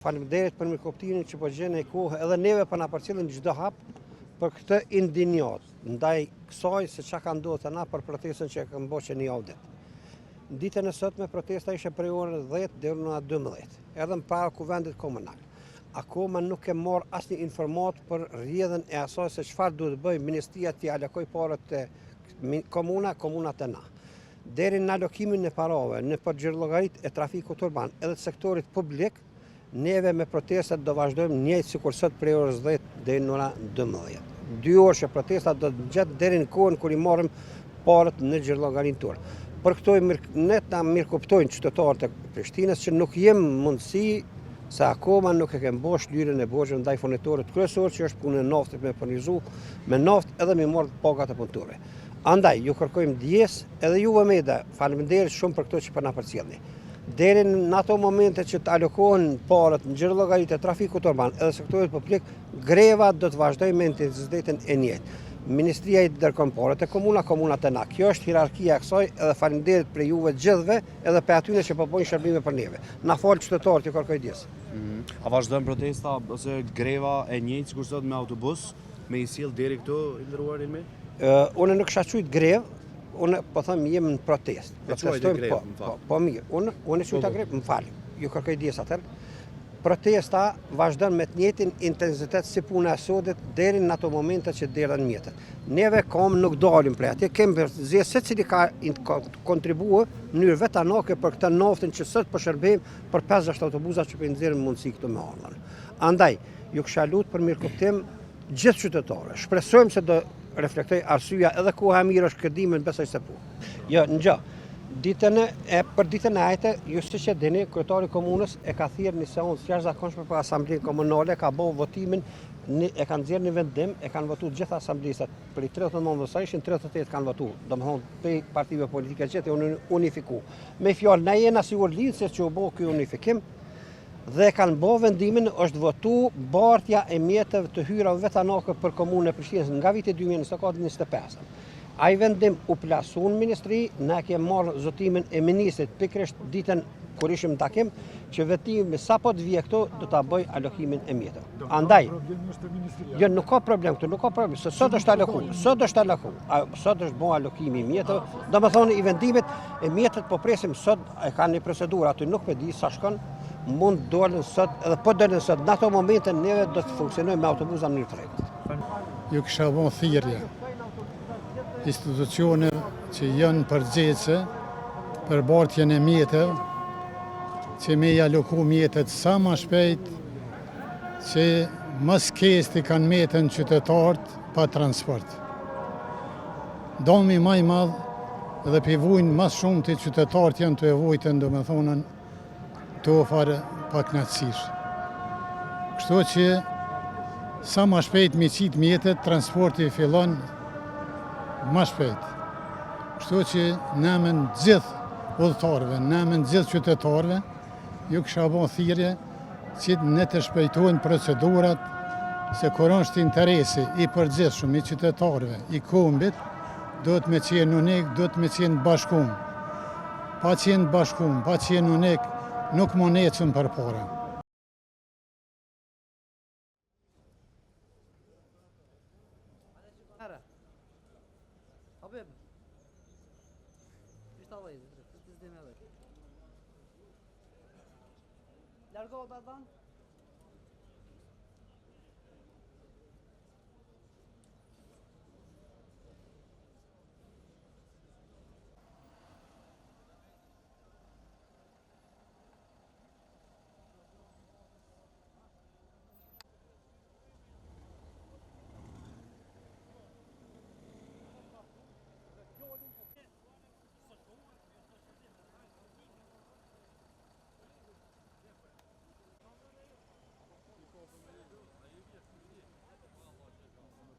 Faleminderit për mirëkuptimin që po gjeni kohë edhe neve po na përcjellin çdo hap për këtë indinjot ndaj kësaj se çka ka ndodhur na për protestën që kanë bërë në javë. Ditën e sotme protesta ishte prej orës 10 deri në 12, edhe në para kuvendit komunal. Akoma nuk e marr asnjë informat për rrjedhën e asaj se çfarë duhet të bëjë Ministria t'i alokoj parat te komunat e na. Deri në alokimin e parave në përgjithëllogaritë e trafikut urban edhe të sektorit publik, neve me protestat do vazhdojmë njëjtë sikur sot prej orës 10 deri në orën 12. 2 orë që protestat do të gjatë deri në kohën kur i marrim parat në gjirllogarinë tonë. Për këto ne ta mirëkuptojnë qytetarët e Prishtinës që nuk jem mundësi se akoma nuk e kemë bosh lyrën e borxhit ndaj furnitorit kryesor që është punë e naftit me furnizu me naftë edhe me marrë pagat e punëtorëve. Andaj ju kërkojmë ndjes edhe juve media, faleminderit shumë për këto që po na përcjellni. Deri në ato momente që të alokohen parat në gjirllogaritë e trafikut urban edhe sektorit publik, greva do të vazhdojë me intensitetin e njëjtë. Ministria i dërgon parat e komunat e na. Kjo është hierarkia e kësaj edhe faleminderit për juve gjithëve edhe për atyre që po bëjnë shërbime për neve. Na fal qytetarët që kërkoj ndjes. A vazhdon protesta ose greva e njëjtë sikur sot me autobus me i sjell deri këtu i nderuar Ilmi? Unë nuk shaqujt grevë, unë po them jem në protest. Po mirë, unë shujta grevë, më fal. Ju kërkoj ndjes atëherë. Protesta vazhdon me të njëjtin intensitet si puna e sodit deri në ato momente që derdhen mjetet. Neve nuk dalim prej atje, kemi zgjedhë secili ka kontribuar në mënyrë vetanake për këtë naftin që sot po shërbejmë për 5-6 autobusa që po i nxjerrin mundësi këtu me ardhmën. Andaj, ju kisha lutur për mirëkuptim gjithë qytetarëve. Shpresojmë se do reflektoj arsyeja edhe koha e mirë është këtë dimën besoj se po. Jo, ngjo. Për ditën e ajte, ju siç e dini, kryetari i komunës e ka thirrë një seancë jashtëzakonshme për asamblenë komunale, ka bëu votimin, e kanë nxjerrë një vendim, e kanë votuar gjithë asamblisat. Për 39 sa ishin 38 kanë votuar, domethënë prej partive politike që janë unifiku. Me fjalë, na jena sigur lidh se që u bë ky unifikim dhe kanë bërë vendimin është votu bartja e mjeteve të hyrave vetanake për komunën e Prishtinës nga viti 2025. Ai vendim u plasu në ministri, ne kemi marrë zotimin e ministrit pikërisht ditën kur ishim në takim, që vetimi sapo të vijë këtu do ta bëj alokimin e mjeteve. Andaj, jo nuk ka problem këtu, nuk ka problem, se sot është alokuar, sot është bën alokimi i mjeteve, domethënë i vendimit e mjetet po presim sot e kanë një procedurë aty nuk e di sa shkon, mund dolën sot edhe po dolën sot, në ato momente neve do të funksionojmë me autobusa në mënyrë të rregullt. Ju kisha bën thirrje institucione që janë përgjegjëse për bartjen e mjeteve, që me i aloku mjetet sa më shpejt, që mos kesti kanë mjetën qytetarët pa transport. Dami më i madh dhe pivujnë më shumë të qytetarët janë të evojtën, domethënë të ofare pa knatësish. Kështu që sa më shpejt me qit mjetet, transporti fillon më shpejt. Kështu që namen gjithë udhëtarëve, namen gjithë qytetarëve, ju kisha bën thirrje që ne të shpejtojnë procedurat, se kur është interesi i përgjithshëm i qytetarëve, i kombit, duhet me qenë unik, duhet me qenë bashkum. Pa qenë bashkum, pa qenë unik, nuk më necën për para. Habib. İşte alayız. Biz dinlemedik. Largo odadan.